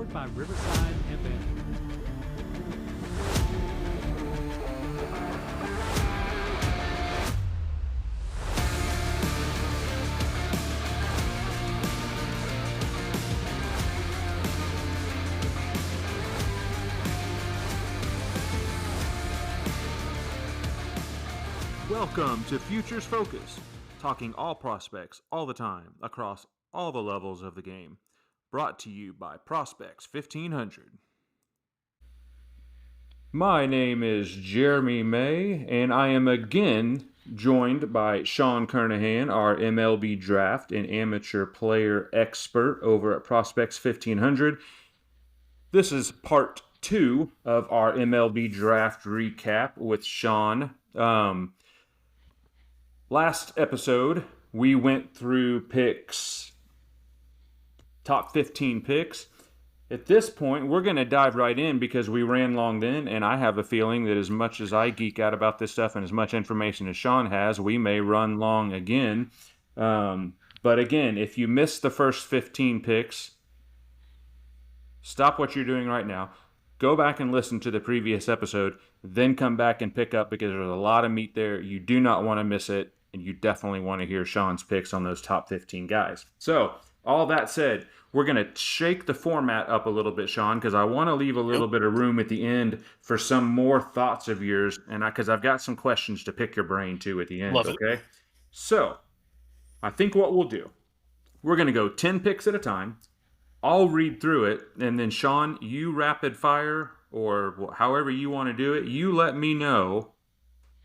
powered by Riverside FM. Welcome to Futures Focus, talking all prospects all the time across all the levels of the game. Brought to you by Prospects 1500. My name is Jeremy May, and I am again joined by Sean Kernahan, our MLB draft and amateur player expert over at Prospects 1500. This is part 2 of our MLB draft recap with Sean. Last episode, we went through top 15 picks. At this point, we're going to dive right in because we ran long then, and I have a feeling that as much as I geek out about this stuff and as much information as Sean has, we may run long again. But again, if you missed the first 15 picks, stop what you're doing right now. Go back and listen to the previous episode, then come back and pick up because there's a lot of meat there. You do not want to miss it, and you definitely want to hear Sean's picks on those top 15 guys. So, all that said, we're going to shake the format up a little bit, Sean, because I want to leave a little bit of room at the end for some more thoughts of yours, and because I've got some questions to pick your brain too at the end. Love it. Okay? So, I think what we'll do, we're going to go 10 picks at a time. I'll read through it, and then Sean, you rapid fire, or however you want to do it, you let me know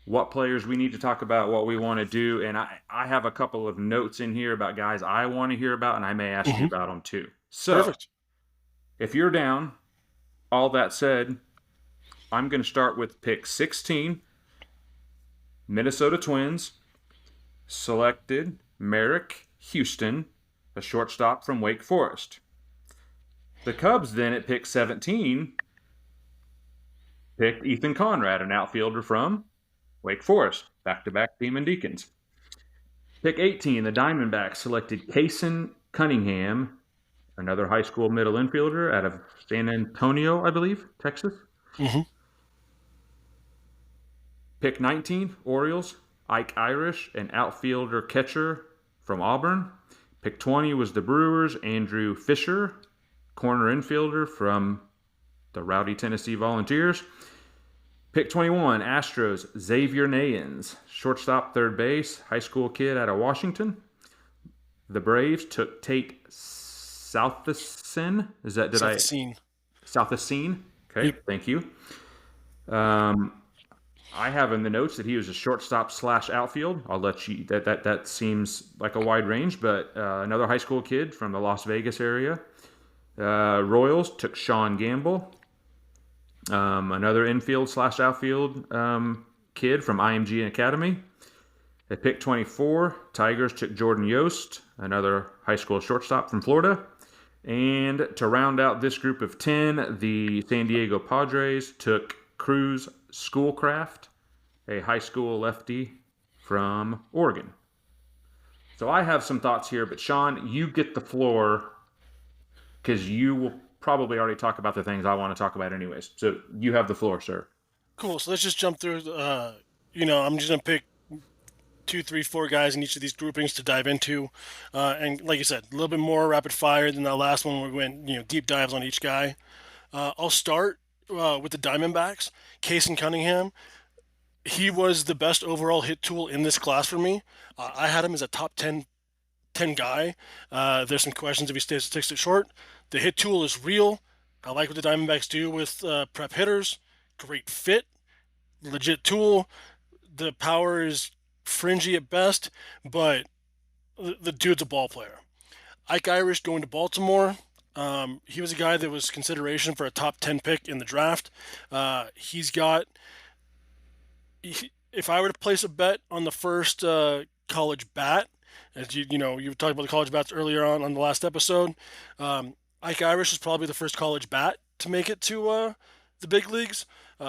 what players we need to talk about, what we want to do, and I have a couple of notes in here about guys I want to hear about, and I may ask you about them too. So, Perfect. If you're down, all that said, I'm going to start with pick 16, Minnesota Twins, selected Merrick Houston, a shortstop from Wake Forest. The Cubs then at pick 17 picked Ethan Conrad, an outfielder from Wake Forest, back-to-back Demon Deacons. Pick 18, the Diamondbacks selected Kason Cunningham, another high school middle infielder out of San Antonio, I believe, Texas. Pick 19, Orioles, Ike Irish, an outfielder catcher from Auburn. Pick 20 was the Brewers, Andrew Fisher, corner infielder from the Rowdy Tennessee Volunteers. Pick 21, Astros, Xavier Nayens, shortstop, third base, high school kid out of Washington. The Braves took Tate Southescene. Southescene. Okay, Yep. Thank you. I have in the notes that he was a shortstop / outfield. I'll let you. That seems like a wide range, but another high school kid from the Las Vegas area. Royals took Sean Gamble. Another infield / outfield kid from IMG Academy. At pick 24, Tigers took Jordan Yost, another high school shortstop from Florida. And to round out this group of 10, the San Diego Padres took Cruz Schoolcraft, a high school lefty from Oregon. So I have some thoughts here, but Sean, you get the floor because you will probably already talk about the things I want to talk about anyways. So you have the floor, sir. Cool. So let's just jump through. I'm just going to pick 2, 3, 4 guys in each of these groupings to dive into. And like you said, a little bit more rapid fire than that last one where we went, deep dives on each guy. I'll start with the Diamondbacks. Kason Cunningham. He was the best overall hit tool in this class for me. I had him as a top 10 guy. There's some questions if he sticks it short. The hit tool is real. I like what the Diamondbacks do with prep hitters. Great fit. Legit tool. The power is fringy at best, but the dude's a ball player. Ike Irish going to Baltimore. He was a guy that was consideration for a top 10 pick in the draft. He's got... If I were to place a bet on the first college bat, as you were talking about the college bats earlier on the last episode, Ike Irish is probably the first college bat to make it to the big leagues.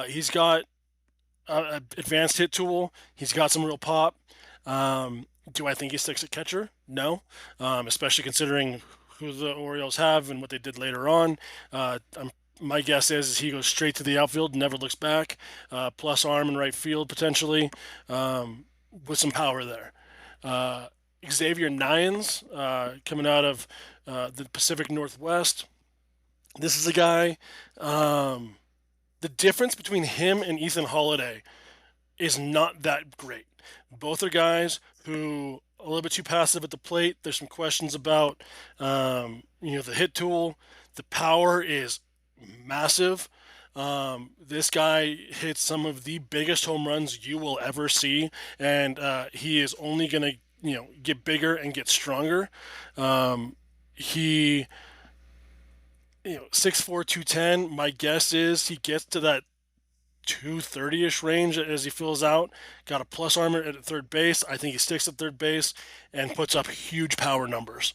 He's got an advanced hit tool. He's got some real pop. Do I think he sticks at catcher? No, especially considering who the Orioles have and what they did later on. My guess is he goes straight to the outfield, never looks back, plus arm in right field potentially, with some power there. Uh, Xavier Nyans, coming out of the Pacific Northwest. This is a guy. The difference between him and Ethan Holiday is not that great. Both are guys who are a little bit too passive at the plate. There's some questions about, the hit tool. The power is massive. This guy hits some of the biggest home runs you will ever see, and he is only going to, get bigger and get stronger. He 6'4", 210. My guess is he gets to that 230-ish range as he fills out. Got a plus armor at third base. I think he sticks at third base and puts up huge power numbers.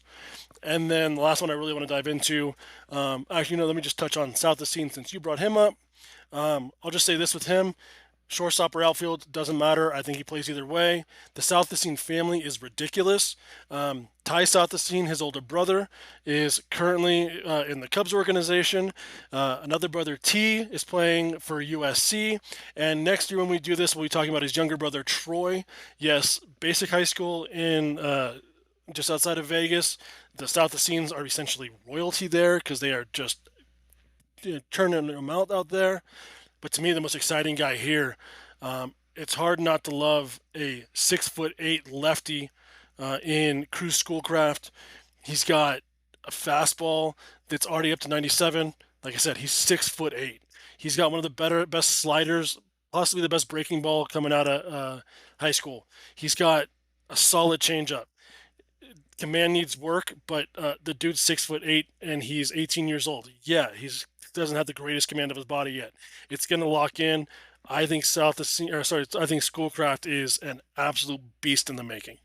And then the last one I really want to dive into, actually, no, let me just touch on South of Scene since you brought him up. I'll just say this with him. Shortstop or outfield, doesn't matter. I think he plays either way. The Southocene family is ridiculous. Ty Southocene, his older brother, is currently in the Cubs organization. Another brother, T, is playing for USC. And next year when we do this, we'll be talking about his younger brother, Troy. Yes, basic high school in just outside of Vegas. The Southocenes are essentially royalty there because they are just turning them out there. But to me, the most exciting guy here, it's hard not to love a 6'8" lefty in Cruz Schoolcraft. He's got a fastball that's already up to 97. Like I said, he's 6'8". He's got one of the best sliders, possibly the best breaking ball coming out of high school. He's got a solid changeup. Command needs work, but the dude's 6'8" and he's 18 years old. Yeah, he's doesn't have the greatest command of his body yet. It's going to lock in. I think I think Schoolcraft is an absolute beast in the making.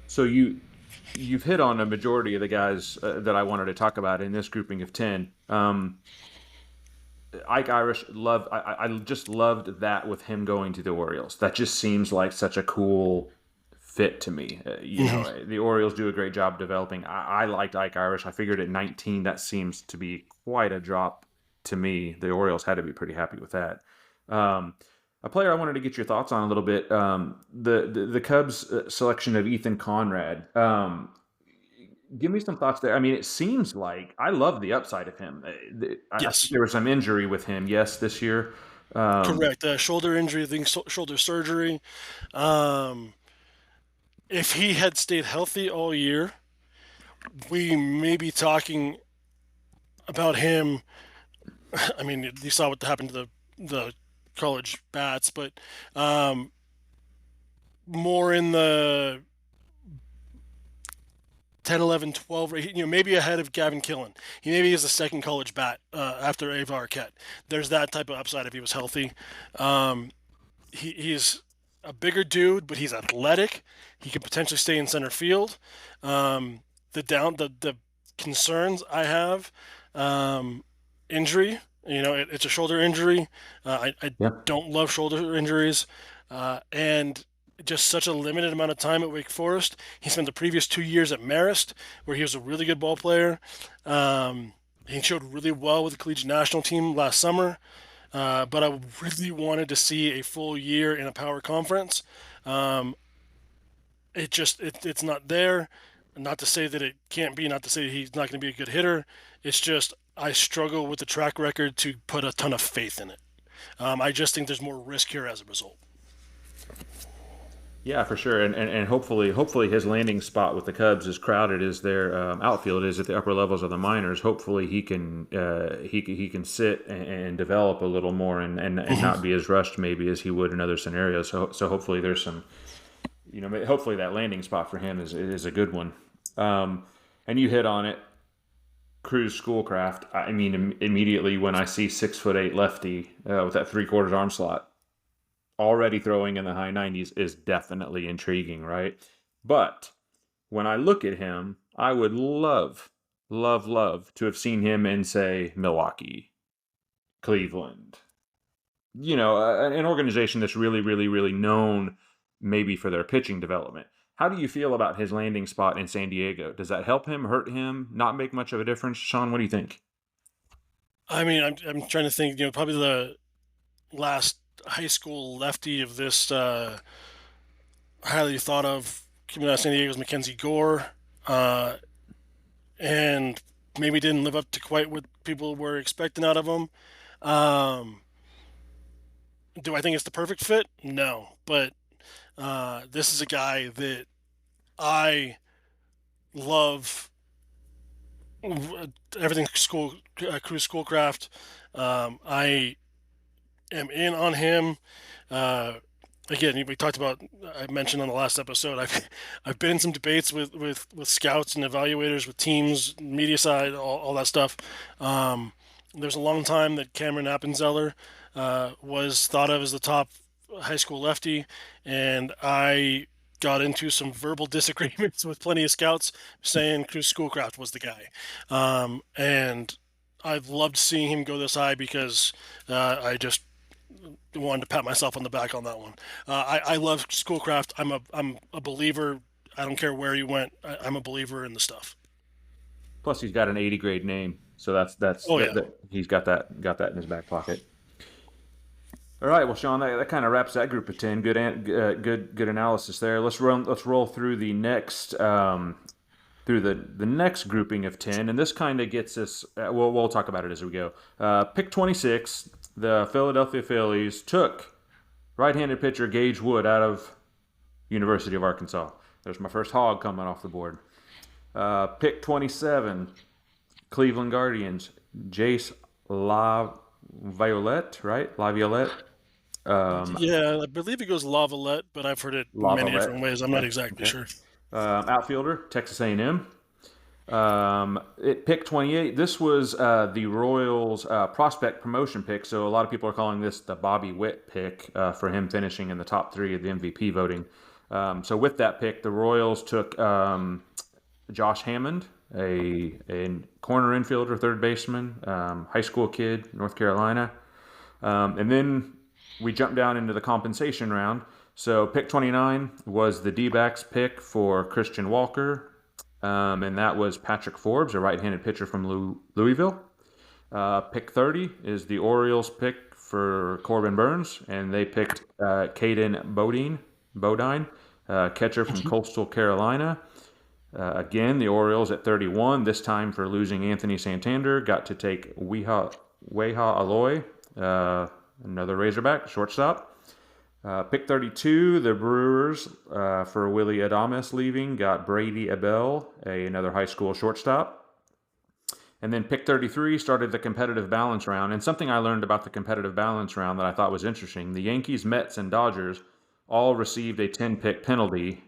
So you've hit on a majority of the guys that I wanted to talk about in this grouping of 10. Ike Irish, I just loved that with him going to the Orioles. That just seems like such a cool fit to me. The Orioles do a great job developing. I liked Ike Irish. I figured at 19 that seems to be quite a drop to me. The Orioles had to be pretty happy with that. A player I wanted to get your thoughts on a little bit, the Cubs selection of Ethan Conrad. Give me some thoughts there. I mean, it seems like I love the upside of him. Yes. There was some injury with him, yes, this year. Correct. Shoulder injury, I think shoulder surgery. If he had stayed healthy all year, we may be talking about him. I mean, you saw what happened to the college bats, but more in the 10, 11, 12, maybe ahead of Gavin Killen. He maybe is the second college bat after Ava Arquette. There's that type of upside if he was healthy. He's a bigger dude, but he's athletic. He could potentially stay in center field. The concerns I have, injury. It's a shoulder injury. I don't love shoulder injuries, and just such a limited amount of time at Wake Forest. He spent the previous 2 years at Marist, where he was a really good ball player. He showed really well with the collegiate national team last summer. But I really wanted to see a full year in a power conference. It's not there. Not to say that it can't be, not to say he's not going to be a good hitter. It's just I struggle with the track record to put a ton of faith in it. I just think there's more risk here as a result. Yeah, for sure, and hopefully his landing spot with the Cubs, as crowded as their outfield is at the upper levels of the minors, hopefully he can sit and develop a little more and not be as rushed maybe as he would in other scenarios. So hopefully there's some, hopefully that landing spot for him is a good one. And you hit on it, Cruz Schoolcraft. I mean, immediately when I see 6'8" lefty with that 3/4 arm slot, already throwing in the high 90s is definitely intriguing, right? But when I look at him, I would love to have seen him in, say, Milwaukee, Cleveland. An organization that's really, really, really known maybe for their pitching development. How do you feel about his landing spot in San Diego? Does that help him, hurt him, not make much of a difference? Sean, what do you think? I mean, I'm trying to think. Probably the last high school lefty of this highly thought of coming out of San Diego was Mackenzie Gore, uh, and maybe didn't live up to quite what people were expecting out of him. Um, do I think it's the perfect fit? No, but this is a guy that I love everything school crew schoolcraft. I am in on him. Uh, Again, we talked about. I mentioned on the last episode. I've been in some debates with scouts and evaluators, with teams, media side, all that stuff. There's a long time that Cameron Appenzeller was thought of as the top high school lefty, and I got into some verbal disagreements with plenty of scouts saying Cruz Schoolcraft was the guy. And I've loved seeing him go this high because I just wanted to pat myself on the back on that one. I love Schoolcraft. I'm a believer. I don't care where he went. I'm a believer in the stuff. Plus, he's got an 80 grade name, so Oh yeah. he's got that in his back pocket. All right, well, Sean, that kind of wraps that group of 10. Good analysis there. Let's roll through the next through the next grouping of 10, and this kind of gets us. We'll talk about it as we go. Pick 26. The Philadelphia Phillies took right-handed pitcher Gage Wood out of University of Arkansas. There's my first hog coming off the board. Pick 27, Cleveland Guardians, Jace LaViolette, right? LaViolette. Yeah, I believe it goes Lavalette, but I've heard it many different ways. I'm not exactly sure. Outfielder, Texas A&M. At pick 28, this was the Royals' prospect promotion pick, so a lot of people are calling this the Bobby Witt pick for him finishing in the top 3 of the MVP voting. So with that pick, the Royals took Josh Hammond, a corner infielder, third baseman, high school kid, North Carolina. And then we jumped down into the compensation round. So pick 29 was the D-backs pick for Christian Walker, and that was Patrick Forbes, a right-handed pitcher from Louisville. Pick 30 is the Orioles pick for Corbin Burns, and they picked Caden Bodine, catcher from Coastal Carolina. Again, the Orioles at 31, this time for losing Anthony Santander, got to take Weha Aloy, another Razorback, shortstop. Pick 32, the Brewers, for Willie Adames leaving, got Brady Abell, another high school shortstop. And then pick 33 started the competitive balance round. And something I learned about the competitive balance round that I thought was interesting, the Yankees, Mets, and Dodgers all received a 10-pick penalty,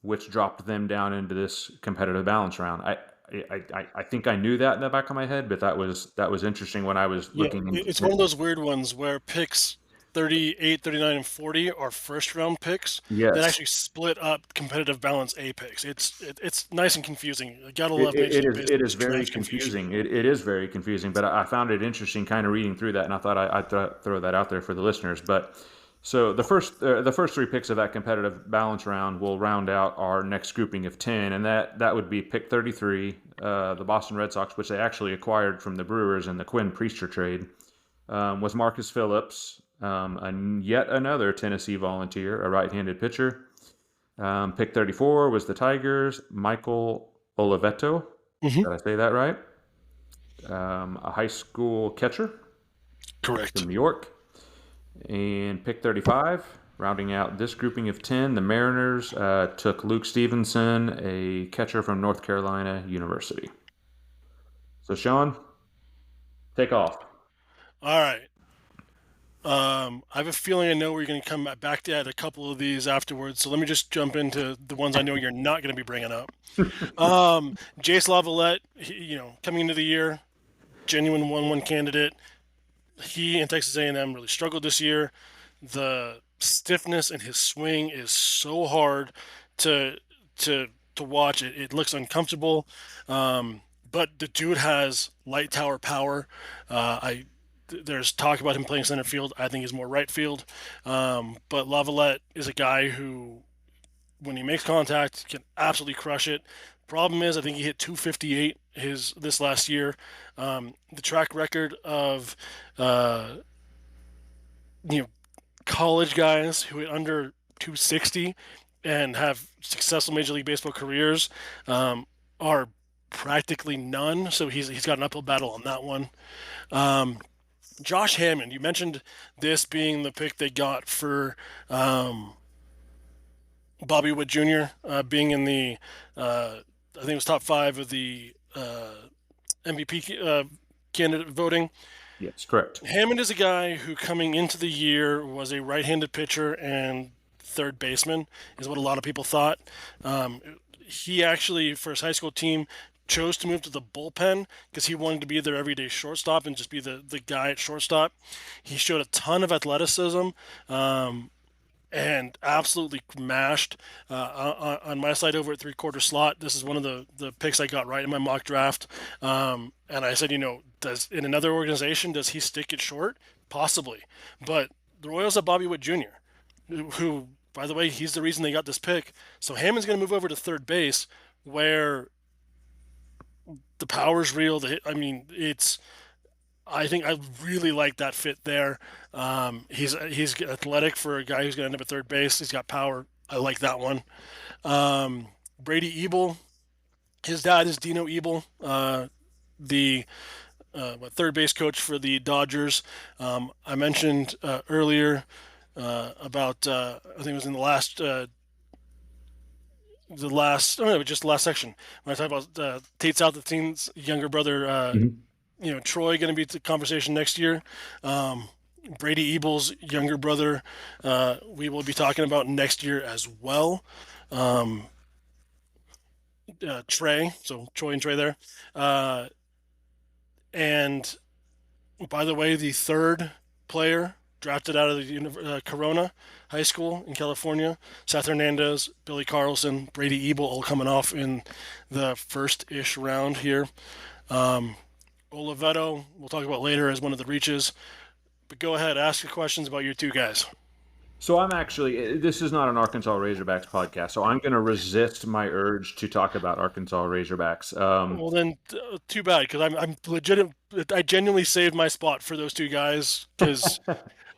which dropped them down into this competitive balance round. I think I knew that in the back of my head, but that was interesting when I was looking. It's one of those weird ones where picks 38, 39, and 40 are first round picks that actually split up competitive balance A picks. It's nice and confusing. You gotta love it is very confusing. It is very confusing, but I found it interesting kind of reading through that, and I thought I'd throw that out there for the listeners. But so the first 3 picks of that competitive balance round will round out our next grouping of 10, and that would be pick 33, the Boston Red Sox, which they actually acquired from the Brewers in the Quinn Priester trade, was Marcus Phillips, yet another Tennessee Volunteer, a right-handed pitcher. Pick 34 was the Tigers, Michael Oliveto. Did I say that right? A high school catcher. Correct. From New York. And pick 35, rounding out this grouping of 10, the Mariners took Luke Stevenson, a catcher from North Carolina University. So, Sean, take off. All right. I have a feeling I know we're going to come back to add a couple of these afterwards. So let me just jump into the ones I know you're not going to be bringing up. Jace Lavalette, coming into the year, genuine 1-1 candidate. He and Texas A&M really struggled this year. The stiffness in his swing is so hard to watch. It looks uncomfortable. But the dude has light tower power. There's talk about him playing center field. I think he's more right field. But Lavalette is a guy who when he makes contact, can absolutely crush it. Problem is, I think he hit 258 this last year. The track record of uh, you know college guys who hit under 260 and have successful Major League Baseball careers are practically none. So he's got an uphill battle on that one. Josh Hammond, you mentioned this being the pick they got for Bobby Witt Jr. Being in the, I think it was top five of the MVP candidate voting. Yes, correct. Hammond is a guy who, coming into the year, was a right-handed pitcher and third baseman, is what a lot of people thought. He actually, for his high school team, chose to move to the bullpen because he wanted to be their everyday shortstop and just be the guy at shortstop. He showed a ton of athleticism. And absolutely mashed on my side over at 3/4 slot. This is one of the picks I got right in my mock draft. And I said, does in another organization, does he stick it short? Possibly. But the Royals have Bobby Witt Jr., who, by the way, he's the reason they got this pick. So Hammond's going to move over to third base where the power's real. I think I really like that fit there. He's athletic for a guy who's going to end up at third base. He's got power. I like that one. Brady Ebel, his dad is Dino Ebel, the third base coach for the Dodgers. I mentioned earlier about I think it was in just the last section when I talked about Tate Southern's younger brother. Troy going to be the conversation next year. Brady Ebel's younger brother, we will be talking about next year as well. Trey, so Troy and Trey there. And by the way, the third player drafted out of the Corona High School in California, Seth Hernandez, Billy Carlson, Brady Ebel, all coming off in the first-ish round here. Oliveto, we'll talk about later as one of the reaches. But go ahead, ask your questions about your two guys. So this is not an Arkansas Razorbacks podcast, so I'm going to resist my urge to talk about Arkansas Razorbacks. Well, then, too bad, because I'm legit. I genuinely saved my spot for those two guys. Because,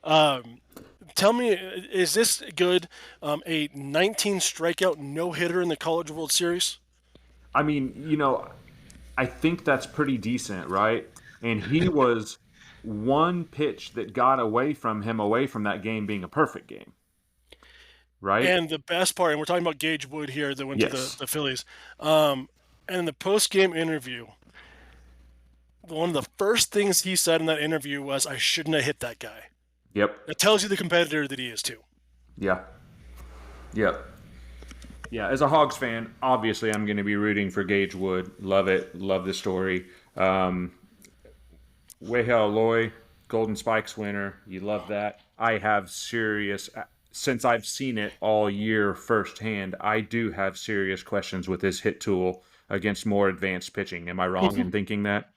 tell me, is this good? A 19 strikeout no hitter in the College World Series? I mean, I think that's pretty decent, right? And he was one pitch that got away from that game being a perfect game, right? And the best part, and we're talking about Gage Wood here that went to the Phillies. And in the post-game interview, one of the first things he said in that interview was, "I shouldn't have hit that guy." Yep. That tells you the competitor that he is too. Yeah. Yep. Yeah, as a Hogs fan, obviously I'm going to be rooting for Gage Wood. Love it. Love the story. Wehel Loy, Golden Spikes winner. You love that. I have since I've seen it all year firsthand, I do have serious questions with his hit tool against more advanced pitching. Am I wrong in thinking that?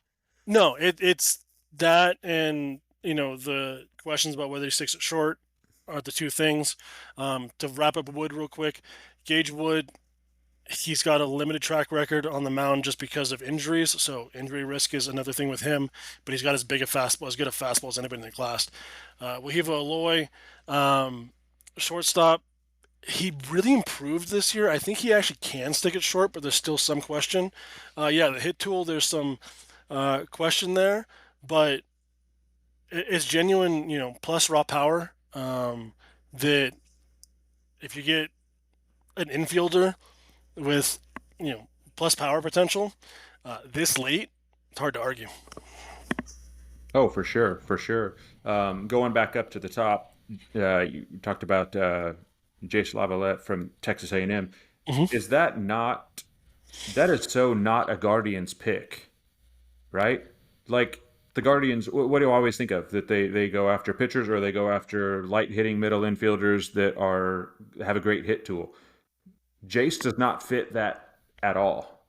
No, it's that, and the questions about whether he sticks it short are the two things. To wrap up Wood real quick, Gage Wood, he's got a limited track record on the mound just because of injuries, so injury risk is another thing with him, but he's got as good a fastball as anybody in the class. Wahiva Aloy, shortstop, he really improved this year. I think he actually can stick it short, but there's still some question. The hit tool, there's some question there, but it's genuine, plus raw power, that if you get an infielder with plus power potential this late, it's hard to argue. Oh, for sure. Going back up to the top, you talked about Jace Lavalette from Texas A&M. Is that is so not a Guardians pick, right? Like the Guardians, what do you always think of? That they go after pitchers, or they go after light hitting middle infielders that have a great hit tool. Jace does not fit that at all.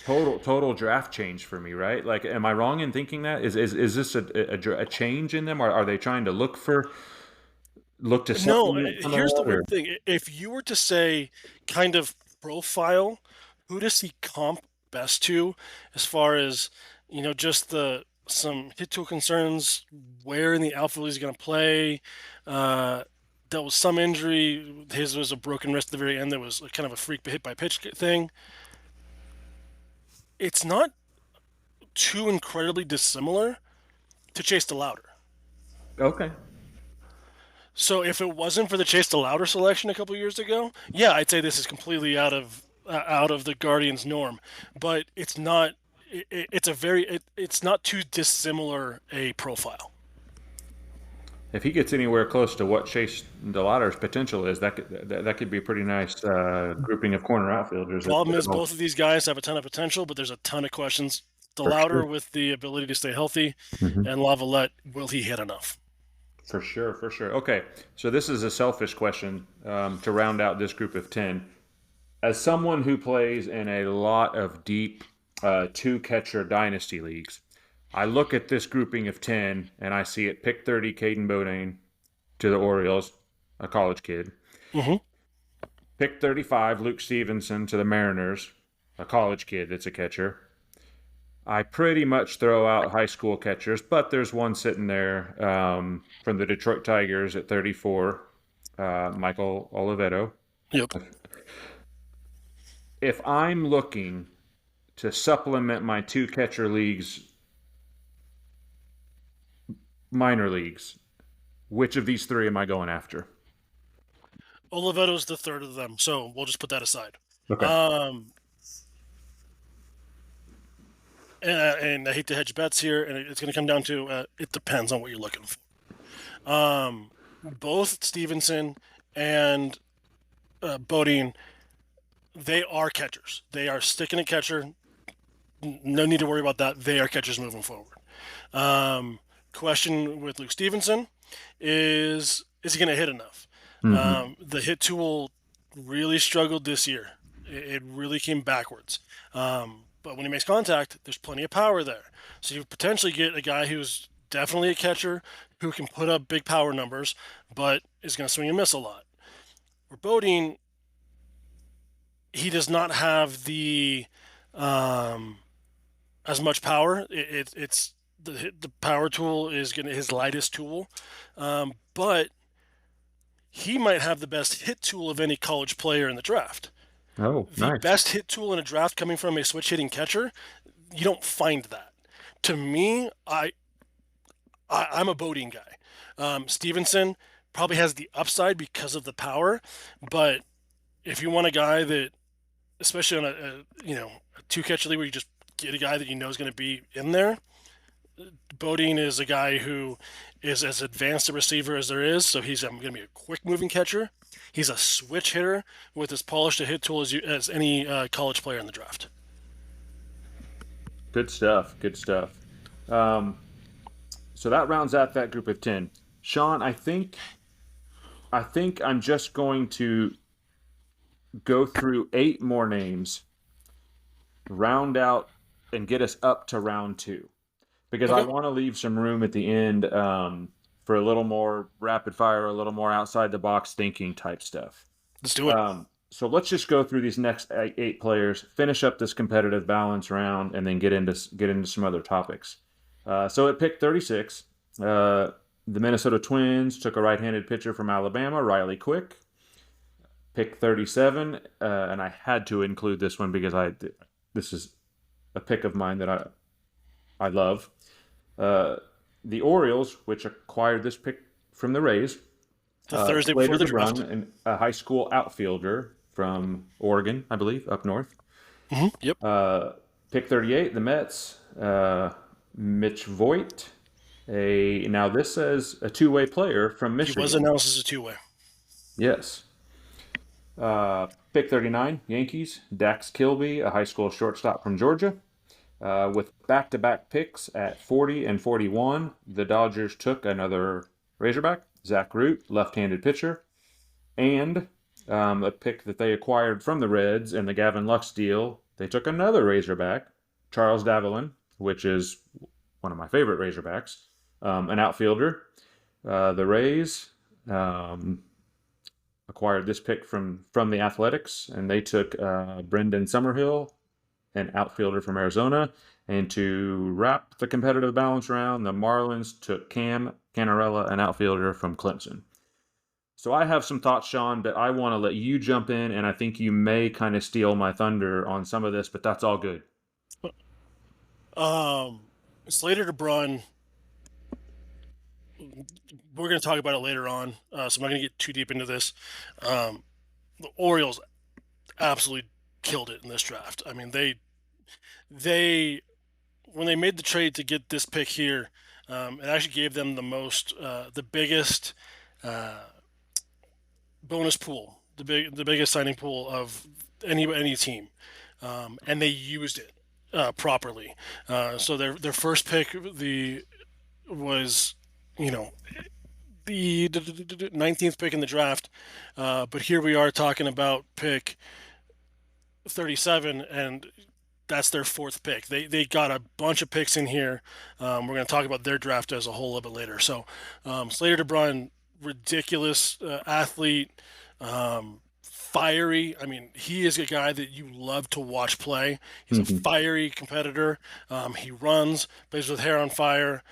Total draft change for me, right? Like, am I wrong in thinking that? Is this a change in them? Are they trying to look for look to No, supplement some of here's the that, or weird thing. If you were to say kind of profile, who does he comp best to as far as, just some hit tool concerns, where in the outfield he's going to play, uh, dealt with some injury. His was a broken wrist at the very end. That was kind of a freak hit by pitch thing. It's not too incredibly dissimilar to Chase the Louder. okay. So if it wasn't for the Chase the Louder selection a couple years ago, yeah, I'd say this is completely out of the Guardians' norm. But it's not. It's a it's not too dissimilar a profile. If he gets anywhere close to what Chase DeLauder's potential is, that could be a pretty nice grouping of corner outfielders. Problem is, both of these guys have a ton of potential, but there's a ton of questions. The For Louder sure. with the ability to stay healthy, Mhm. and Lavalette, will he hit enough? For sure, for sure. Okay, so this is a selfish question to round out this group of 10. As someone who plays in a lot of deep two-catcher dynasty leagues, I look at this grouping of 10 and I see it pick 30, Caden Bodine to the Orioles, a college kid. Mm-hmm. Pick 35, Luke Stevenson to the Mariners, a college kid that's a catcher. I pretty much throw out high school catchers, but there's one sitting there from the Detroit Tigers at 34, Michael Oliveto. Yep. If I'm looking to supplement my two catcher leagues, minor leagues, which of these three am I going after? Oliveto's the third of them, so we'll just put that aside. Okay. And I hate to hedge bets here, and it's going to come down to it depends on what you're looking for. Both Stevenson and Bodine, they are catchers. They are sticking at catcher. No need to worry about that. They are catchers moving forward. Question with Luke Stevenson is he going to hit enough? The hit tool really struggled this year. It really came backwards. But when he makes contact, there's plenty of power there. So you potentially get a guy who's definitely a catcher who can put up big power numbers, but is going to swing and miss a lot. Where Bodine, he does not have the as much power. It's the power tool is going to his lightest tool, but he might have the best hit tool of any college player in the draft. Oh, The nice. best hit tool in a draft coming from a switch hitting catcher, you don't find that. To me, I'm a Bodine guy. Stevenson probably has the upside because of the power, but if you want a guy that, especially on a two catcher league where you just get a guy that you know is going to be in there, Bodine is a guy who is as advanced a receiver as there is, so he's going to be a quick moving catcher. He's a switch hitter with as polished a hit tool as any college player in the draft. Good stuff. Good stuff. So that rounds out that group of 10. Sean, I think I'm just going to go through 8 more names, round out, and get us up to round 2. Because I Okay. want to leave some room at the end for a little more rapid fire, a little more outside the box thinking type stuff. Let's do it. So let's just go through these next 8 players, finish up this competitive balance round, and then get into some other topics. So at pick 36, the Minnesota Twins took a right-handed pitcher from Alabama, Riley Quick. Pick 37, and I had to include this one because this is a pick of mine that I love. The Orioles, which acquired this pick from the Rays, The Thursday before Slater the draft. DeBrun, a high school outfielder from Oregon, I believe, up north. Yep. Pick 38, the Mets, Mitch Voigt. Now this says a two-way player from He Michigan. was announced as a two-way. Yes. Pick 39, Yankees, Dax Kilby, a high school shortstop from Georgia. With back-to-back picks at 40 and 41, the Dodgers took another Razorback, Zach Root, left-handed pitcher, and a pick that they acquired from the Reds in the Gavin Lux deal. They took another Razorback, Charles Davalin, which is one of my favorite Razorbacks, an outfielder. The Rays um, acquired this pick from the Athletics, and they took Brendan Summerhill, an outfielder from Arizona. And to wrap the competitive balance round, the Marlins took Cam Canarella, an outfielder from Clemson. So I have some thoughts, Sean, but I want to let you jump in, and I think you may kind of steal my thunder on some of this, but that's all good. Um, Slater to Brun, we're going to talk about it later on, so I'm not going to get too deep into this. The Orioles absolutely killed it in this draft. I mean, they when they made the trade to get this pick here, it actually gave them the biggest uh, bonus pool, the biggest signing pool of any team, and they used it properly. So their first pick was, you know, the 19th pick in the draft, but here we are talking about pick 37, and that's their fourth pick. They got a bunch of picks in here. We're going to talk about their draft as a whole a little bit later. So Slater DeBrun, ridiculous athlete, fiery. I mean, he is a guy that you love to watch play. He's a Mhm. fiery competitor. He runs, plays with hair on fire.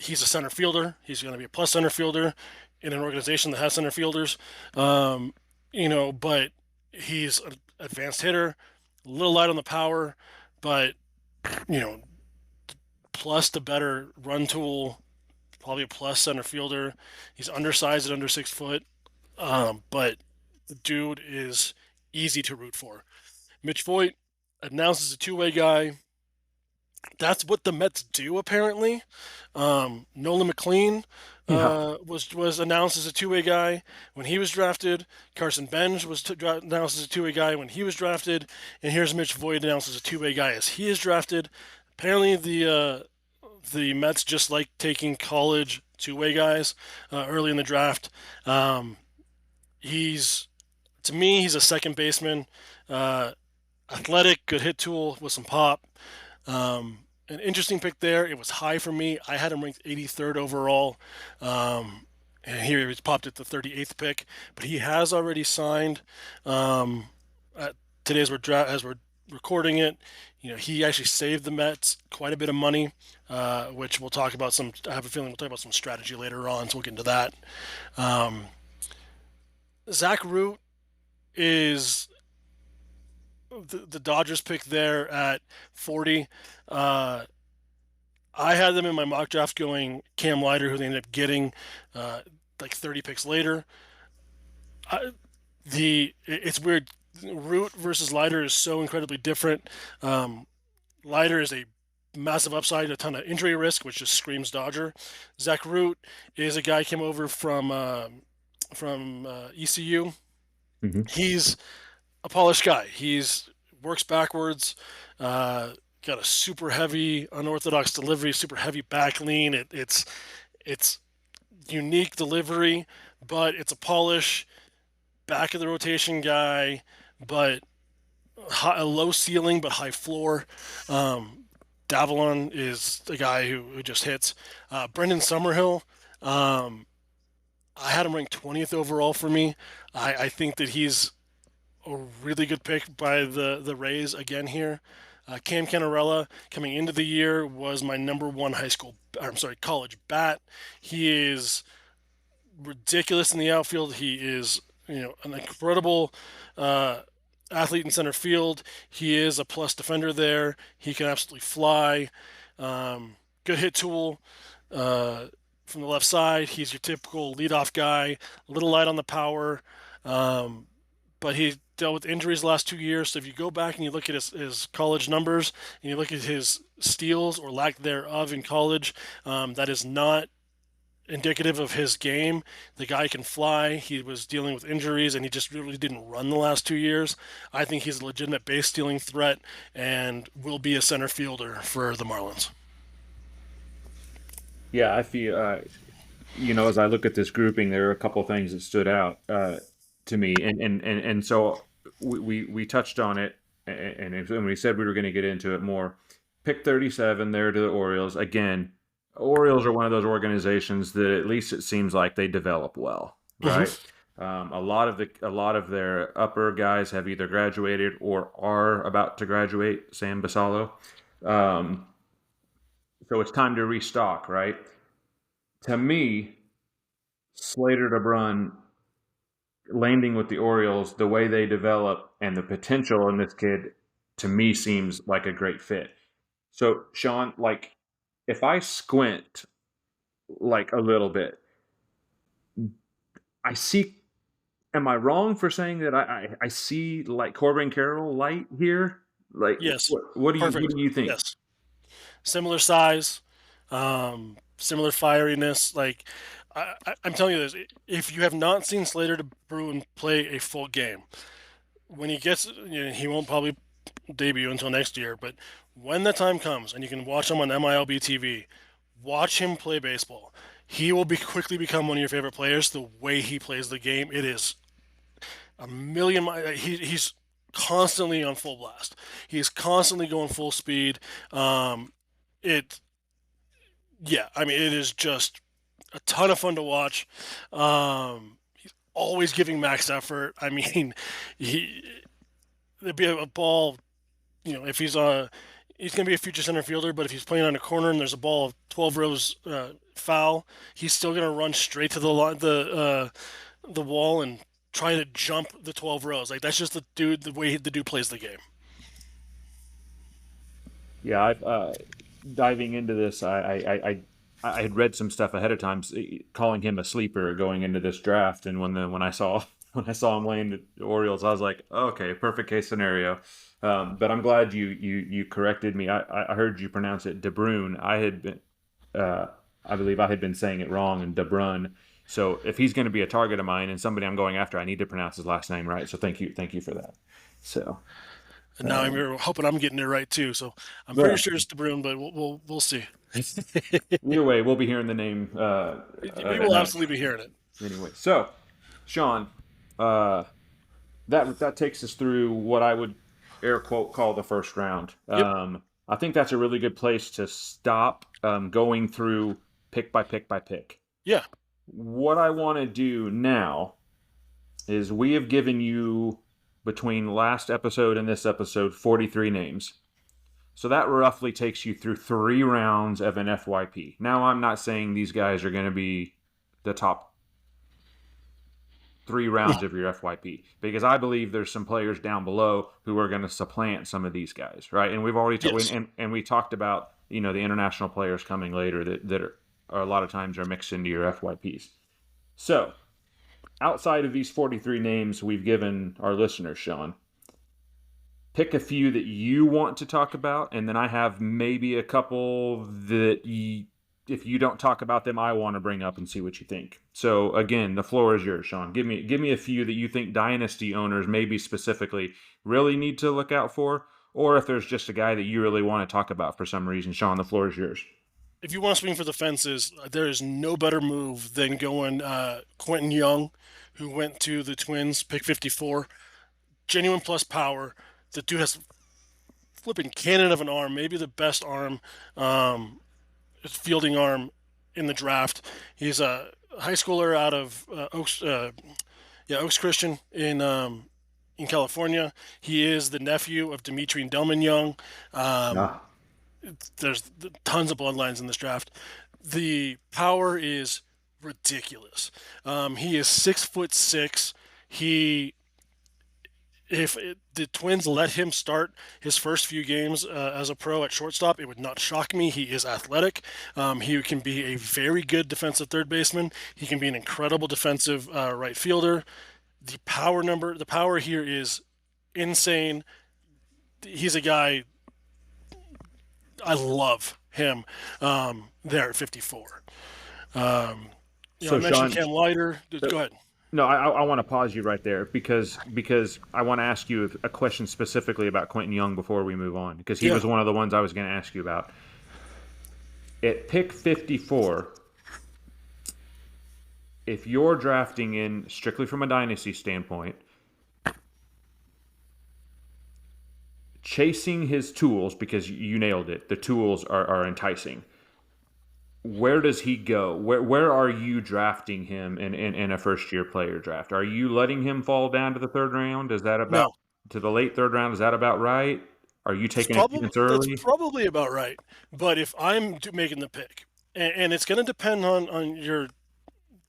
He's a center fielder. He's going to be a plus center fielder in an organization that has center fielders. Um, but he's an advanced hitter, a little light on the power, but you know, plus the better run tool, probably a plus center fielder. He's undersized at under 6 foot, but the dude is easy to root for. Mitch Voigt announced as a two-way guy. That's what the Mets do apparently. Nolan McLean Yeah. was announced as a two-way guy when he was drafted. Carson Benj was announced as a two-way guy when he was drafted, and here's Mitch Voigt announced as a two-way guy as he is drafted. Apparently, the Mets just like taking college two-way guys early in the draft. Um, he's to me, he's a second baseman, uh, athletic, good hit tool with some pop. An interesting pick there. It was high for me. I had him ranked 83rd overall. And here he was popped at the 38th pick, but he has already signed. Um, Today, as we're recording it, he actually saved the Mets quite a bit of money, which we'll talk about some. I have a feeling we'll talk about some strategy later on, so we'll get into that. Um, Zach Root is the Dodgers pick there at 40. Uh, I had them in my mock draft going Cam Leiter, who they ended up getting uh, like 30 picks later. It's weird. Root versus Leiter is so incredibly different. Leiter is a massive upside, a ton of injury risk, which just screams Dodger. Zach Root is a guy who came over from ECU. Hmm. He's a polished guy. He's works backwards. Got a super heavy unorthodox delivery, super heavy back lean. It's unique delivery, but it's a polish back of the rotation guy, but a low ceiling but high floor. Um, Davalon is the guy who just hits. Brendan Summerhill, um, I had him ranked 20th overall for me. I think that he's a really good pick by the Rays again here. Cam Canarella coming into the year was my number one college bat. He is ridiculous in the outfield. He is an incredible uh, athlete in center field. He is a plus defender there. He can absolutely fly. Good hit tool. From the left side, he's your typical leadoff guy. A little light on the power. Um, but he dealt with injuries the last 2 years. So if you go back and you look at his college numbers and you look at his steals or lack thereof in college, that is not indicative of his game. The guy can fly. He was dealing with injuries and he just really didn't run the last 2 years. I think he's a legitimate base stealing threat and will be a center fielder for the Marlins. Yeah, I feel, as I look at this grouping, there are a couple things that stood out to me, and so we touched on it, and we said we were going to get into it more. Pick 37 there to the Orioles again. Orioles are one of those organizations that at least it seems like they develop well, right? Hmm. A lot of their upper guys have either graduated or are about to graduate. Sam Basallo. Um, so it's time to restock, right? To me, Slater DeBrun landing with the Orioles, the way they develop and the potential in this kid, to me seems like a great fit. So, Sean, like, if I squint like a little bit, I see. Am I wrong for saying that I see like Corbin Carroll light here? Like, Yes, what perfect. do you think? Yes, similar size, similar fieriness. Like I'm telling you this, if you have not seen Slater to Bruin play a full game, when he gets, he won't probably debut until next year. But when the time comes and you can watch him on MILB TV, watch him play baseball. He will be quickly become one of your favorite players. The way he plays the game, it is a million. He's constantly on full blast. He's constantly going full speed. It Yeah, I mean, it is just a ton of fun to watch. He's always giving max effort. I mean, he there'd be a ball. If he's going to be a future center fielder, but if he's playing on a corner and there's a ball of 12 rows foul, he's still going to run straight to the wall and try to jump the 12 rows. Like, that's just the way the dude plays the game. Yeah, I've diving into this. I had read some stuff ahead of time, calling him a sleeper going into this draft, and when I saw when I saw him laying the Orioles, I was like, okay, perfect case scenario. But I'm glad you corrected me. I heard you pronounce it De Bruyne. Uh, I believe I had been saying it wrong, and De Bruyne. So if he's going to be a target of mine and somebody I'm going after, I need to pronounce his last name right. So thank you for that. So, And now um, I'm hoping I'm getting it right too. So I'm pretty well, sure it's De Bruyne, but we'll see. either way, we'll be hearing the name We will enough absolutely be hearing it. anyway. So, Sean, uh, that takes us through what I would air quote call the first round. Yep. I think that's a really good place to stop going through pick by pick by pick. Yeah. What I want to do now is we have given you between last episode and this episode 43 names. So that roughly takes you through 3 rounds of an FYP. Now, I'm not saying these guys are going to be the top 3 rounds of your FYP because I believe there's some players down below who are going to supplant some of these guys, right? And we've already Yes. and we talked about the international players coming later that are a lot of times are mixed into your FYPs. So outside of these 43 names we've given our listeners, Sean, pick a few that you want to talk about, and then I have maybe a couple that if you don't talk about them, I want to bring up and see what you think. So again, the floor is yours, Sean. Give me a few that you think dynasty owners maybe specifically really need to look out for, or if there's just a guy that you really want to talk about for some reason. Sean, the floor is yours. If you want to swing for the fences, there is no better move than going Quentin Young, who went to the Twins, pick 54. Genuine plus power. The dude has flipping cannon of an arm, maybe the best arm, fielding arm in the draft. He's a high schooler out of Oaks Christian in California. He is the nephew of Dimitri and Delman Young. Ah, There's tons of bloodlines in this draft. The power is ridiculous. He is 6'6". He if the Twins let him start his first few games as a pro at shortstop, it would not shock me. He is athletic. He can be a very good defensive third baseman. He can be an incredible defensive right fielder. The power here is insane. He's a guy I love him there at 54. I so mentioned Sean, Cam Leiter. Go ahead. no, I want to pause you right there because I want to ask you a question specifically about Quentin Young before we move on because he Yeah. was one of the ones I was going to ask you about. At pick 54, if you're drafting in strictly from a dynasty standpoint, chasing his tools, because you nailed it, the tools are enticing. where does he go? Where are you drafting him in a first year player draft? Are you letting him fall down to the third round? Is that about No, to the late third round? Is that about right? Are you taking a chance that's early? probably about right. But if I'm making the pick, and it's going to depend on your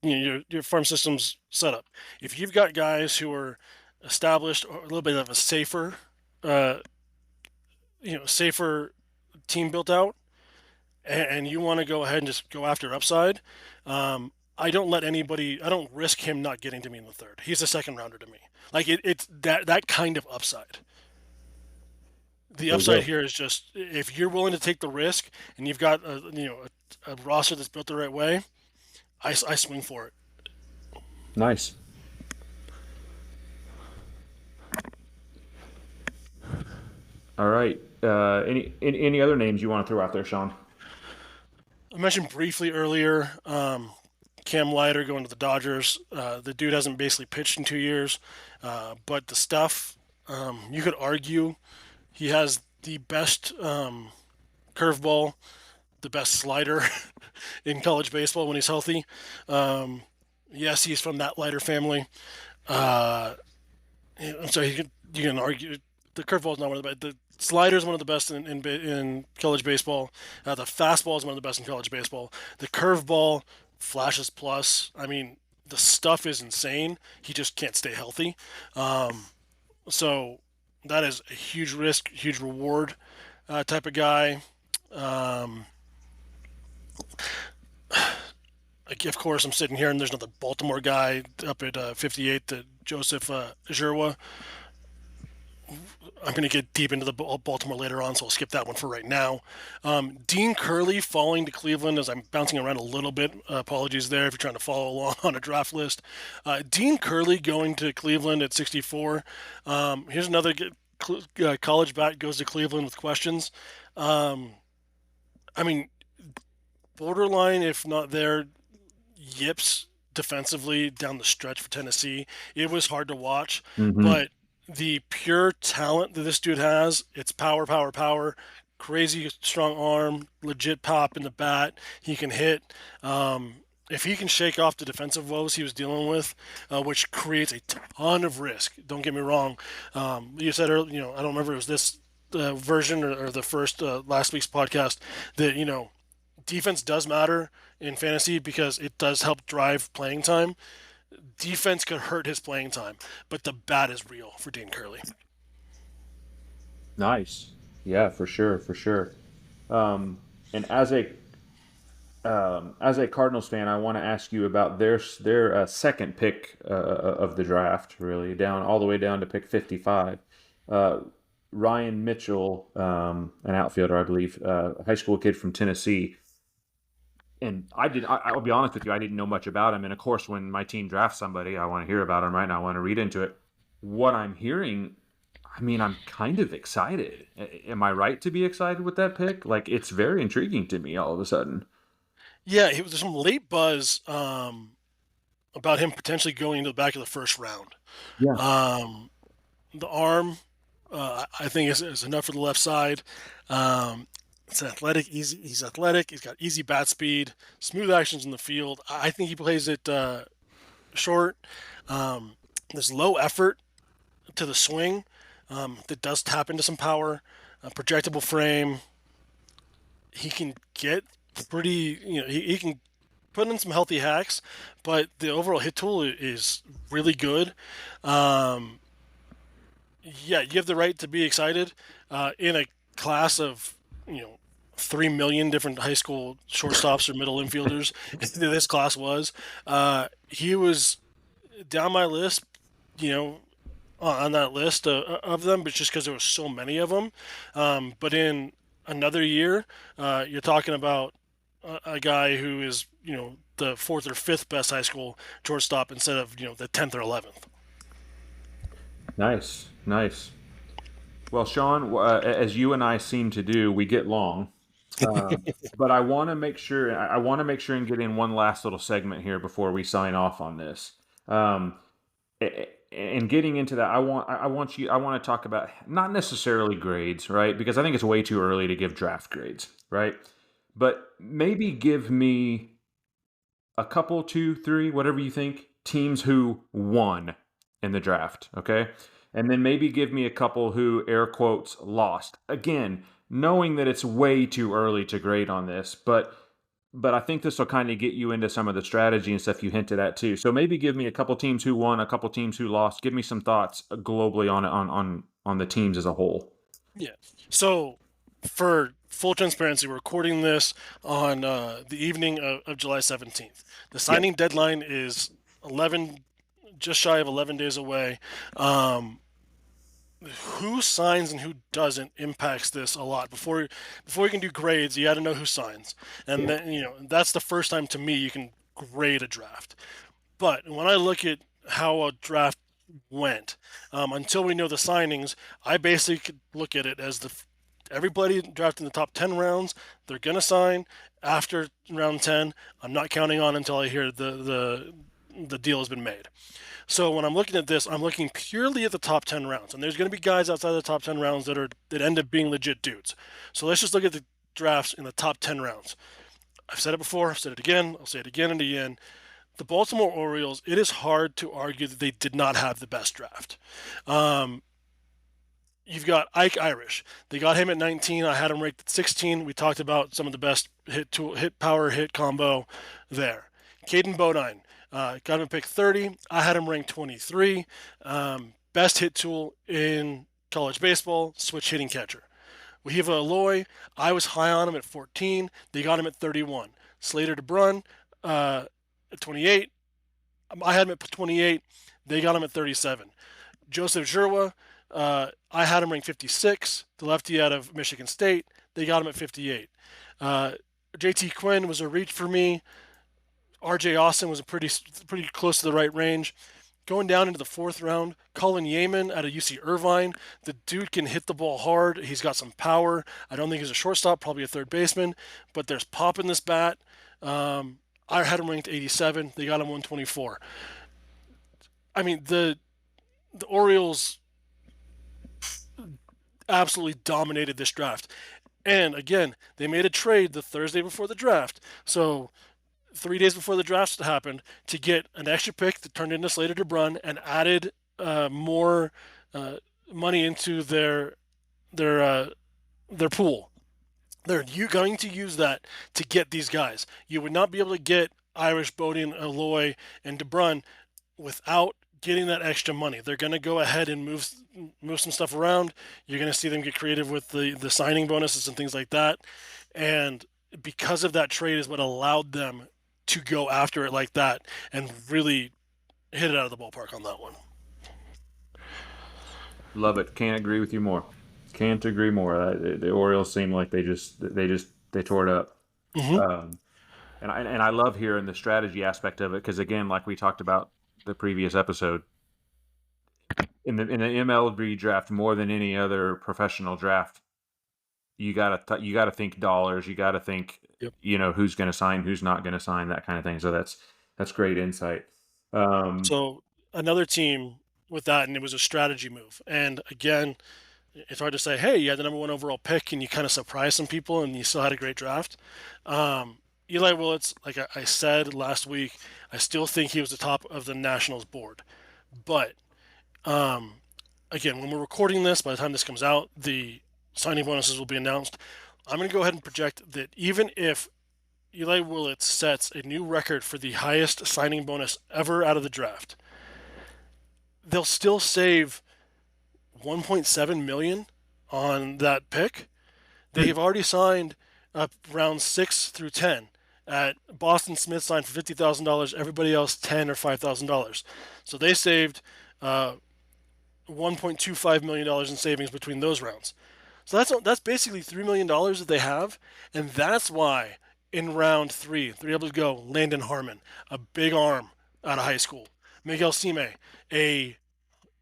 your farm system's setup. If you've got guys who are established or a little bit of a safer, uh, safer team built out, and you want to go ahead and just go after upside, I don't let anybody. I don't risk him not getting to me in the third. He's a second rounder to me. Like it's that kind of upside. The There you upside go. here is just if you're willing to take the risk and you've got a roster that's built the right way, I swing for it. Nice. All right. Any other names you want to throw out there, Sean? I mentioned briefly earlier Cam Leiter going to the Dodgers. The dude hasn't basically pitched in 2 years, but the stuff you could argue he has the best curveball, the best slider in college baseball when he's healthy. Yes, he's from that Leiter family. Uh, so you can argue the curveball is not one of the best. The slider is one of the best in college baseball. The fastball is one of the best in college baseball. The curveball flashes plus. I mean, the stuff is insane. He just can't stay healthy. So that is a huge risk, huge reward type of guy. Um, of course, I'm sitting here and there's another Baltimore guy up at 58, the Joseph Jirwa. I'm going to get deep into the Baltimore later on, so I'll skip that one for right now. Dean Curley falling to Cleveland as I'm bouncing around a little bit. Apologies there if you're trying to follow along on a draft list. Dean Curley going to Cleveland at 64. Here's another college bat goes to Cleveland with questions. I mean, borderline, if not there, yips defensively down the stretch for Tennessee. It was hard to watch, Mm-hmm. but the pure talent that this dude has, it's power, power, power, crazy strong arm, legit pop in the bat. He can hit. If he can shake off the defensive woes he was dealing with, which creates a ton of risk. Don't get me wrong. You said earlier, I don't remember if it was this version or the first last week's podcast that defense does matter in fantasy because it does help drive playing time. Defense could hurt his playing time, but the bat is real for Dean Curley. Nice. Yeah, for sure, for sure. And as a Cardinals fan, I want to ask you about their second pick of the draft, really down all the way down to pick 55. Uh, Ryan Mitchell, an outfielder, I believe, a high school kid from Tennessee. And I'll be honest with you, I didn't know much about him. And of course, when my team drafts somebody, I want to hear about him, right? And I want to read into it. What I'm hearing, I mean, I'm kind of excited. Am I right to be excited with that pick? Like, it's very intriguing to me all of a sudden. Yeah, he was some late buzz about him potentially going into the back of the first round. Yeah. Um, the arm, I think, is enough for the left side. Um, it's athletic, easy. He's athletic. He's got easy bat speed, smooth actions in the field. I think he plays it short. There's low effort to the swing that does tap into some power. Projectable frame. He can get pretty. He can put in some healthy hacks, but the overall hit tool is really good. Um, yeah, you have the right to be excited in a class of 3 million different high school shortstops or middle infielders. This class was. He was down my list, you know, on that list of them, but just because there was so many of them. But in another year, you're talking about a guy who is the fourth or fifth best high school shortstop instead of the 10th or 11th. Nice, nice. Well, Sean, as you and I seem to do, we get long. Uh, but I want to make sure I want to make sure and get in one last little segment here before we sign off on this. Um, and getting into that, I want to talk about not necessarily grades, right? Because I think it's way too early to give draft grades, right? but maybe give me a couple, two, three, whatever you think, teams who won in the draft, okay? And then maybe give me a couple who, air quotes, lost. Again, knowing that it's way too early to grade on this, but I think this will kind of get you into some of the strategy and stuff you hinted at too. So maybe give me a couple teams who won, a couple teams who lost. Give me some thoughts globally on the teams as a whole. Yeah. So, for full transparency, we're recording this on the evening of July 17th. The Yeah. signing deadline is 11, just shy of 11 days away. Who signs and who doesn't impacts this a lot. Before you can do grades, you got to know who signs, and then that's the first time to me you can grade a draft. But when I look at how a draft went, until we know the signings, I basically look at it as everybody drafted in the top 10 rounds, they're gonna sign after round 10. I'm not counting on until I hear the deal has been made. So when I'm looking at this, I'm looking purely at the top 10 rounds, and there's going to be guys outside the top 10 rounds that end up being legit dudes. So let's just look at the drafts in the top 10 rounds. I've said it before, I've said it again, I'll say it again and again. The Baltimore Orioles, it is hard to argue that they did not have the best draft. You've got Ike Irish. They got him at 19. I had him ranked at 16. We talked about some of the best hit power hit combo there. Caden Bodine. Got him at pick 30. I had him ranked 23. Best hit tool in college baseball, switch hitting catcher. Wahiva Aloy, I was high on him at 14. They got him at 31. Slater DeBrun at 28. I had him at 28. They got him at 37. Joseph Jurwa, I had him ranked 56. The lefty out of Michigan State. They got him at 58. JT Quinn was a reach for me. RJ Austin was a pretty close to the right range. Going down into the fourth round, Colin Yeaman out of UC Irvine. The dude can hit the ball hard. He's got some power. I don't think he's a shortstop, probably a third baseman, but there's pop in this bat. I had him ranked 87. They got him 124. I mean, the Orioles absolutely dominated this draft. And again, they made a trade the Thursday before the draft. So 3 days before the draft happened to get an extra pick that turned into Slater DeBrun and added more money into their pool. They're going to use that to get these guys. You would not be able to get Irish, Bodine, Aloy, and DeBrun without getting that extra money. They're going to go ahead and move some stuff around. You're going to see them get creative with the signing bonuses and things like that. And because of that trade is what allowed them to go after it like that and really hit it out of the ballpark on that one. Love it. Can't agree with you more. Can't agree more. The Orioles seem like they tore it up. Mm-hmm. And I love hearing the strategy aspect of it because again, like we talked about the previous episode, in the MLB draft more than any other professional draft, you gotta think dollars. You gotta think, Yep. Who's going to sign, who's not going to sign, that kind of thing. So that's great insight. So another team with that, and it was a strategy move. And again, it's hard to say, hey, you had the number one overall pick and you kind of surprised some people and you still had a great draft. Eli Willits, like I said last week, I still think he was the top of the Nationals board. But again, when we're recording this, by the time this comes out, the signing bonuses will be announced. I'm going to go ahead and project that even if Eli Willits sets a new record for the highest signing bonus ever out of the draft, they'll still save $1.7 million on that pick. They've already signed up rounds 6 through 10. At Boston Smith signed for $50,000. Everybody else $10,000 or $5,000. So they saved $1.25 million in savings between those rounds. So that's basically $3 million that they have, and that's why in round 3 they're able to go Landon Harmon, a big arm out of high school, Miguel Sime, a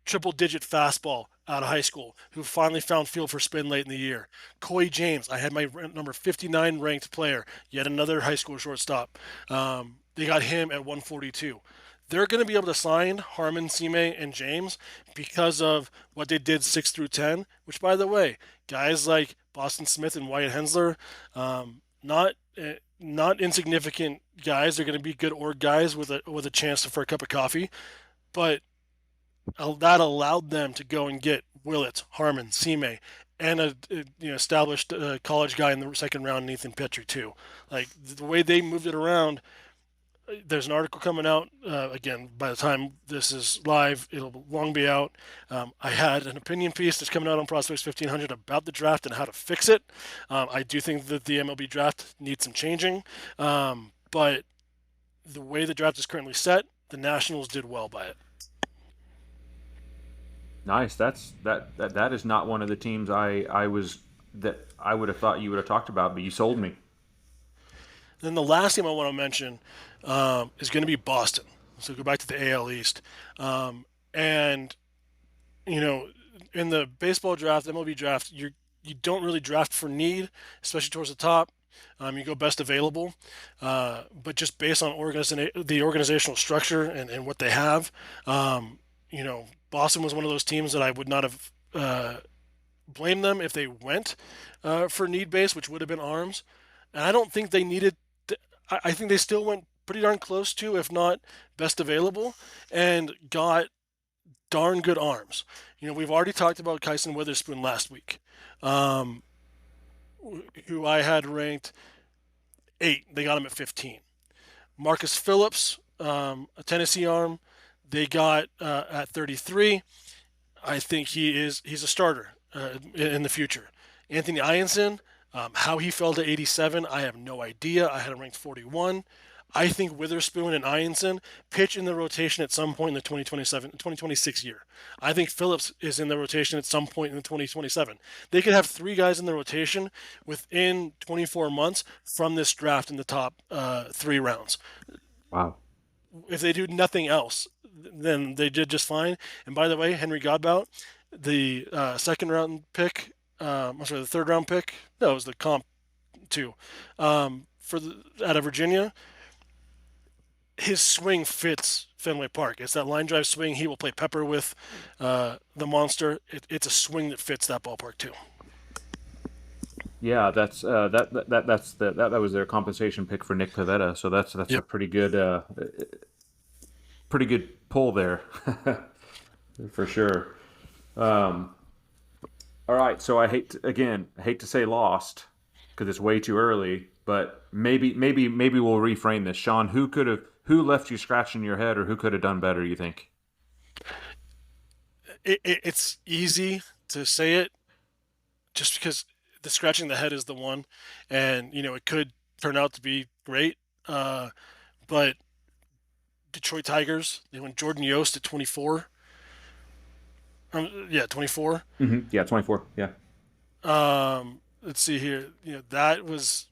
triple-digit fastball out of high school, who finally found feel for spin late in the year. Coy James, I had my number 59 ranked player, yet another high school shortstop. They got him at 142. They're going to be able to sign Harmon, Sime, and James because of what they did 6 through 10, which, by the way, guys like Boston Smith and Wyatt Hensler, not not insignificant guys. They're going to be good org guys with a chance for a cup of coffee, but that allowed them to go and get Willett, Harmon, Sime, and a established college guy in the second round, Nathan Petrie too. Like the way they moved it around. There's an article coming out again. By the time this is live, it'll long be out. I had an opinion piece that's coming out on Prospects 1500 about the draft and how to fix it. I do think that the MLB draft needs some changing, but the way the draft is currently set, the Nationals did well by it. Nice. That is not one of the teams I would have thought you would have talked about, but you sold me. Then the last team I want to mention is going to be Boston. So go back to the AL East, and you know, in the baseball draft, MLB draft, you don't really draft for need, especially towards the top. You go best available, but just based on the organizational structure and what they have, Boston was one of those teams that I would not have blamed them if they went for need base, which would have been arms. And I don't think they needed. I think they still went pretty darn close to, if not best available, and got darn good arms. We've already talked about Kyson Witherspoon last week, who I had ranked 8. They got him at 15. Marcus Phillips, a Tennessee arm, they got at 33. I think he's a starter in the future. Anthony Ianson, how he fell to 87, I have no idea. I had him ranked 41. I think Witherspoon and Ianson pitch in the rotation at some point in the 2026 year. I think Phillips is in the rotation at some point in the 2027. They could have 3 guys in the rotation within 24 months from this draft in the top 3 rounds. Wow. If they do nothing else, then they did just fine. And by the way, Henry Godbout, the second round pick, the third round pick. No, it was the comp 2 out of Virginia. His swing fits Fenway Park. It's that line drive swing. He will play pepper with the monster. It's a swing that fits that ballpark too. Yeah, that was their compensation pick for Nick Pivetta. So that's Yep. a pretty good pull there, for sure. All right, so I hate to say lost because it's way too early, but maybe we'll reframe this. Sean, who left you scratching your head, or who could have done better, you think? It's easy to say it, just because the scratching the head is the one, and it could turn out to be great. But Detroit Tigers, they went Jordan Yost at 24. 24. Mm-hmm. Yeah, 24. Yeah. Let's see here. That was,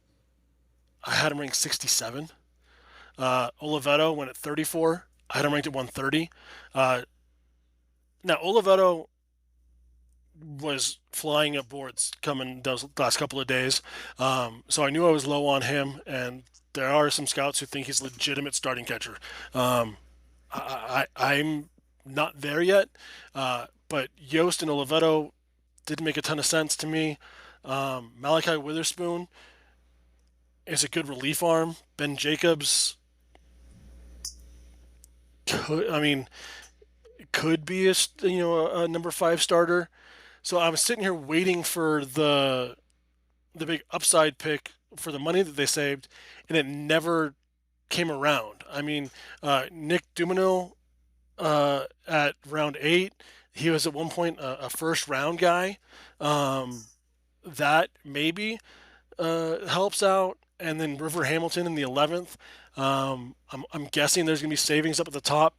I had him ranked 67. Oliveto went at 34. I had him ranked at 130. Now Oliveto was flying up boards coming those last couple of days, so I knew I was low on him. And there are some scouts who think he's a legitimate starting catcher. I'm not there yet, but Yost and Oliveto didn't make a ton of sense to me. Malachi Witherspoon is a good relief arm. Ben Jacobs could be a number 5 starter. So I was sitting here waiting for the big upside pick for the money that they saved, and it never came around. Nick Dumanil at round 8, he was at one point a first round guy. That maybe helps out. And then River Hamilton in the 11th. I'm guessing there's going to be savings up at the top.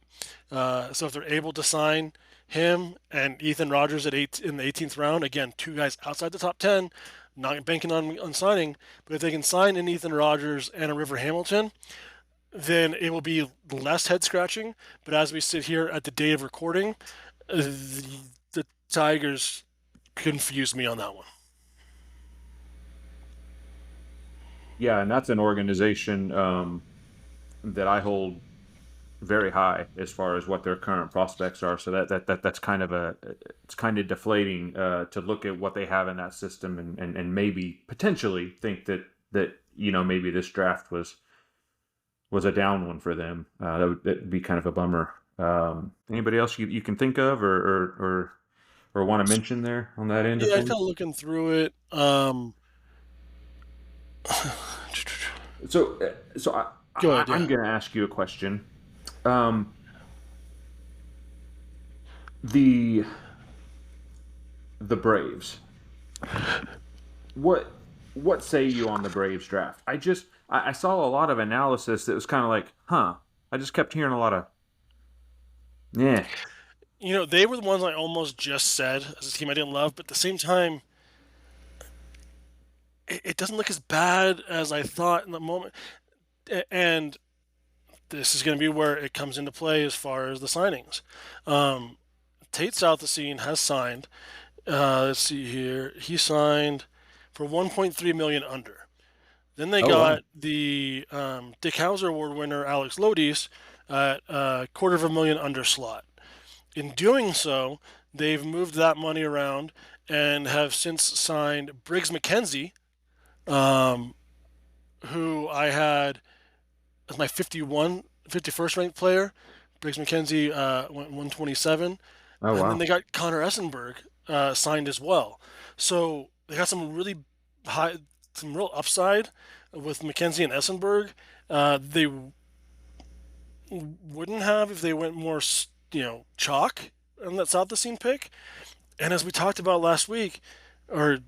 So if they're able to sign him and Ethan Rogers in the 18th round, again, 2 guys outside the top 10, not banking on signing, but if they can sign an Ethan Rogers and a River Hamilton, then it will be less head scratching. But as we sit here at the day of recording, the Tigers confused me on that one. Yeah, and that's an organization that I hold very high as far as what their current prospects are. So that's kind of it's kind of deflating to look at what they have in that system and maybe potentially think that that maybe this draft was a down one for them. That'd be kind of a bummer. Anybody else you can think of or want to mention there on that end of Yeah, kind things? of looking through it. So Go ahead. I'm Yeah. going to ask you a question. Um, the Braves. What say you on the Braves draft? I saw a lot of analysis that was kind of like, huh. I just kept hearing a lot of, yeah. They were the ones I almost just said as a team I didn't love, but at the same time, it doesn't look as bad as I thought in the moment. And this is going to be where it comes into play as far as the signings. Tate Southesine has signed. Let's see here. He signed for 1.3 million under. Then they Oh wow. got the Dick Hauser Award winner Alex Lodies at a $250,000 under slot. In doing so, they've moved that money around and have since signed Briggs McKenzie, who I had as my 51st ranked player. Briggs McKenzie went 127. Oh And then wow. they got Connor Essenberg signed as well. So they got some real upside with McKenzie and Essenberg. They wouldn't have if they went more, chalk on that South the Scene pick. And as we talked about last week, or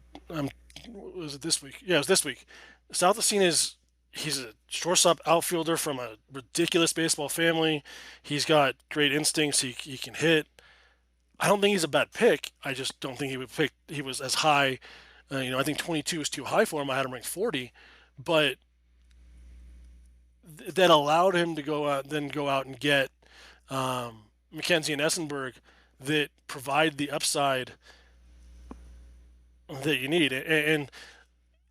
was it this week? Yeah, it was this week. South the Scene he's a shortstop outfielder from a ridiculous baseball family. He's got great instincts. He can hit. I don't think he's a bad pick. I just don't think he was as high. I think 22 is too high for him. I had him ranked 40, but that allowed him to go out and get McKenzie and Essenberg that provide the upside that you need. And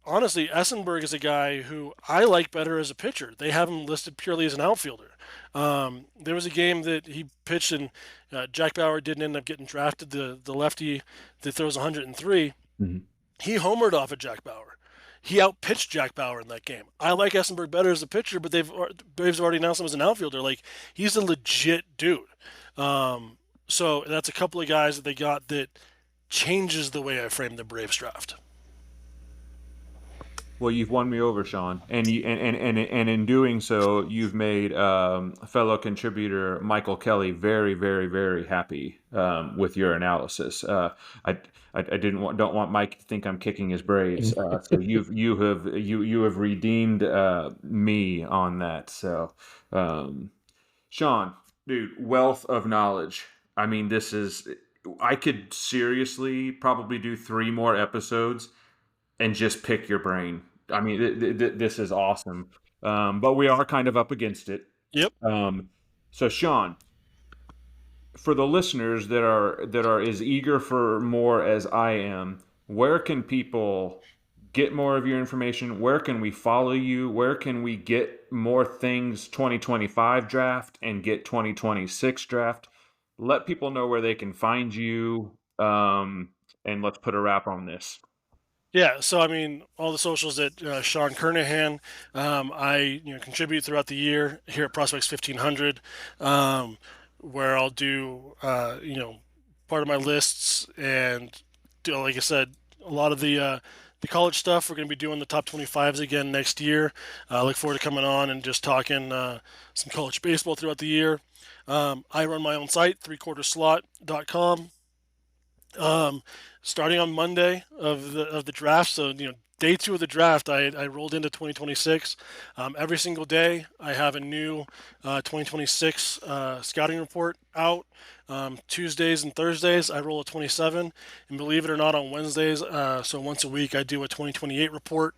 honestly, Essenberg is a guy who I like better as a pitcher. They have him listed purely as an outfielder. There was a game that he pitched, and Jack Bauer didn't end up getting drafted. The lefty that throws 103, Mhm. he homered off of Jack Bauer. He outpitched Jack Bauer in that game. I like Essenberg better as a pitcher, but Braves already announced him as an outfielder. Like, he's a legit dude. So that's a couple of guys that they got that changes the way I frame the Braves draft. Well, you've won me over, Sean, and in doing so, you've made fellow contributor Michael Kelly very, very, very happy with your analysis. I don't want Mike to think I'm kicking his Braves, so you have redeemed me on that. So, Sean, dude, wealth of knowledge. I mean, I could seriously probably do 3 more episodes and just pick your brain. I mean, this is awesome. But we are kind of up against it. Yep. So Sean, for the listeners that are as eager for more as I am, where can people get more of your information? Where can we follow you? Where can we get more things 2025 draft and get 2026 draft? Let people know where they can find you. And let's put a wrap on this. Yeah, so I mean, all the socials at Sean Kernahan. I contribute throughout the year here at Prospects 1500, where I'll do part of my lists and like I said, a lot of the college stuff. We're going to be doing the top 25s again next year. I look forward to coming on and just talking some college baseball throughout the year. I run my own site, threequarterslot.com. Starting on Monday of the draft. So day 2 of the draft, I rolled into 2026. Every single day, I have a new 2026 scouting report out. Tuesdays and Thursdays, I roll a 27, and believe it or not, on Wednesdays, so once a week, I do a 2028 report.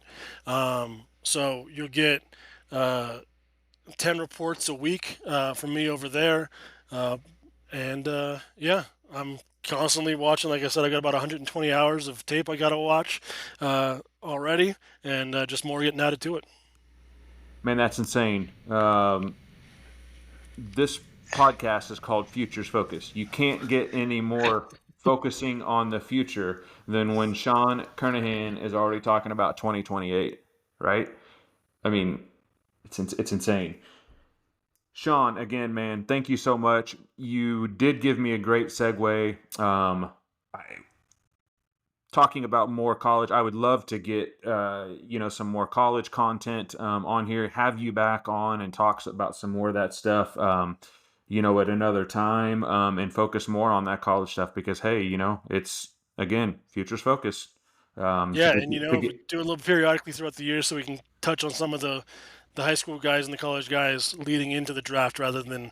So you'll get 10 reports a week from me over there. Yeah, I'm constantly watching. Like I said, I got about 120 hours of tape I got to watch already, and just more getting added to it. Man, that's insane. This podcast is called Futures Focus. You can't get any more focusing on the future than when Sean Kernahan is already talking about 2028. right? I mean, it's insane. Sean, again, man, thank you so much. You did give me a great segue. Talking about more college, I would love to get some more college content on here. Have you back on and talk about some more of that stuff. At another time, and focus more on that college stuff because hey, it's again futures focus. Yeah, To and get we do it a little periodically throughout the year so we can touch on some of the high school guys and the college guys leading into the draft rather than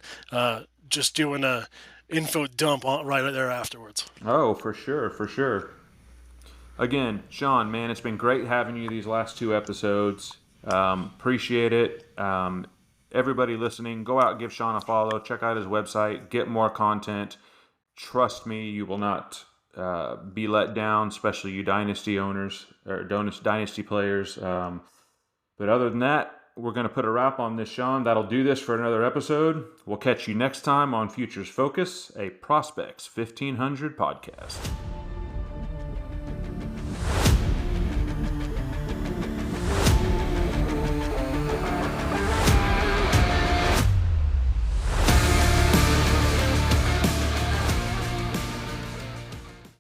just doing a info dump right there afterwards. Oh, for sure, for sure. Again, Sean, man, it's been great having you these last 2 episodes. Appreciate it. Everybody listening, go out, give Sean a follow, check out his website, get more content. Trust me, you will not be let down, especially you dynasty owners or dynasty players. But other than that, we're going to put a wrap on this, Sean. That'll do this for another episode. We'll catch you next time on Futures Focus, a Prospects 1500 podcast.